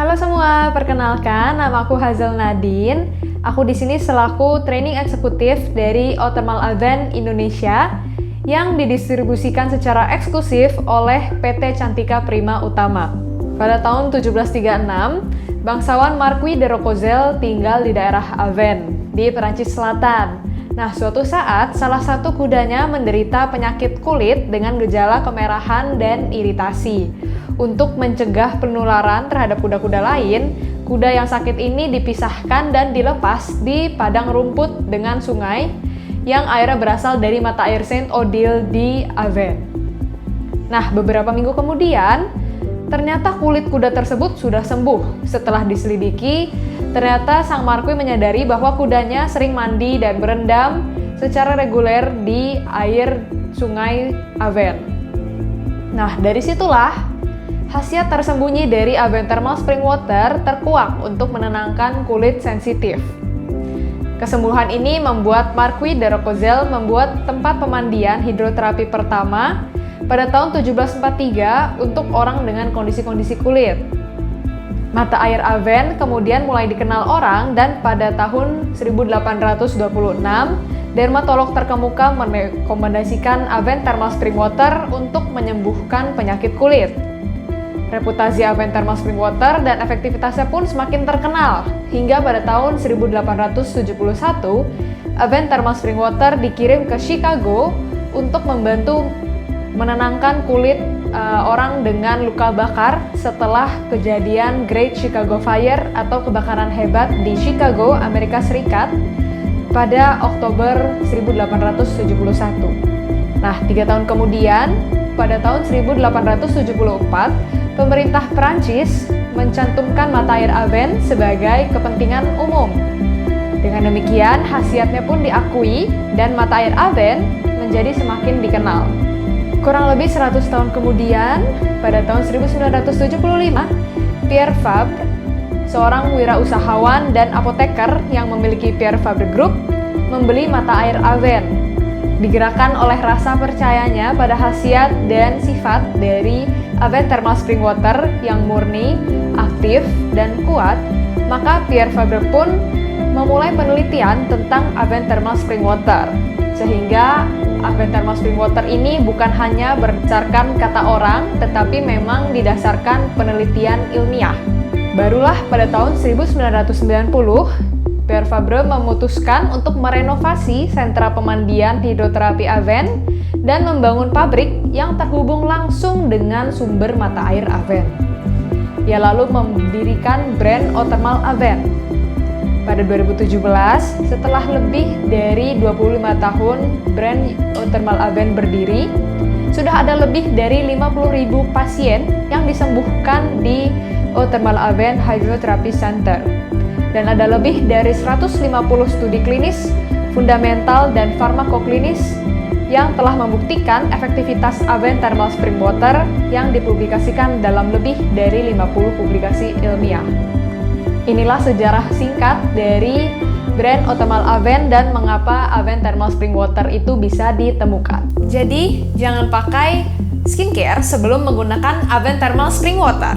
Halo semua, perkenalkan nama aku Hazel Nadine. Aku di sini selaku training eksekutif dari Othermal Aven Indonesia yang didistribusikan secara eksklusif oleh PT Cantika Prima Utama. Pada tahun 1736, bangsawan Marquis de Roccozel tinggal di daerah Aven, di Perancis Selatan. Nah, suatu saat salah satu kudanya menderita penyakit kulit dengan gejala kemerahan dan iritasi. Untuk mencegah penularan terhadap kuda-kuda lain, kuda yang sakit ini dipisahkan dan dilepas di padang rumput dengan sungai yang airnya berasal dari mata air Saint Odile di Aven. Nah, beberapa minggu kemudian, ternyata kulit kuda tersebut sudah sembuh. Setelah diselidiki, ternyata sang Marquis menyadari bahwa kudanya sering mandi dan berendam secara reguler di air sungai Aven. Nah, dari situlah khasiat tersembunyi dari Aven Thermal Spring Water terkuak untuk menenangkan kulit sensitif. Kesembuhan ini membuat Marquis de Roccozel membuat tempat pemandian hidroterapi pertama pada tahun 1743 untuk orang dengan kondisi-kondisi kulit. Mata air Aven kemudian mulai dikenal orang dan pada tahun 1826, dermatolog terkemuka merekomendasikan Aven Thermal Spring Water untuk menyembuhkan penyakit kulit. Reputasi Aven Thermal Spring Water dan efektivitasnya pun semakin terkenal, hingga pada tahun 1871, Aven Thermal Spring Water dikirim ke Chicago untuk membantu menenangkan kulit orang dengan luka bakar setelah kejadian Great Chicago Fire atau kebakaran hebat di Chicago, Amerika Serikat pada Oktober 1871. Nah, 3 tahun kemudian, pada tahun 1874, pemerintah Prancis mencantumkan mata air Aven sebagai kepentingan umum. Dengan demikian, khasiatnya pun diakui dan mata air Aven menjadi semakin dikenal. Kurang lebih 100 tahun kemudian, pada tahun 1975, Pierre Fabre, seorang wirausahawan dan apoteker yang memiliki Pierre Fabre Group, membeli mata air Aven. Digerakkan oleh rasa percayanya pada khasiat dan sifat dari Aven Thermal Spring Water yang murni, aktif, dan kuat, maka Pierre Fabre pun memulai penelitian tentang Aven Thermal Spring Water. Sehingga Aven Thermal Spring Water ini bukan hanya berdasarkan kata orang, tetapi memang didasarkan penelitian ilmiah. Barulah pada tahun 1990, Pierre Fabre memutuskan untuk merenovasi sentra pemandian hidroterapi Aven dan membangun pabrik yang terhubung langsung dengan sumber mata air Aven. Ia lalu mendirikan brand Othermal Aven. Pada 2017, setelah lebih dari 25 tahun brand Othermal Aven berdiri, sudah ada lebih dari 50.000 pasien yang disembuhkan di Othermal Aven Hydrotherapy Center. Dan ada lebih dari 150 studi klinis, fundamental, dan farmakoklinis yang telah membuktikan efektivitas Aven Thermal Spring Water yang dipublikasikan dalam lebih dari 50 publikasi ilmiah. Inilah sejarah singkat dari brand Othermal Aven dan mengapa Aven Thermal Spring Water itu bisa ditemukan. Jadi, jangan pakai skincare sebelum menggunakan Aven Thermal Spring Water.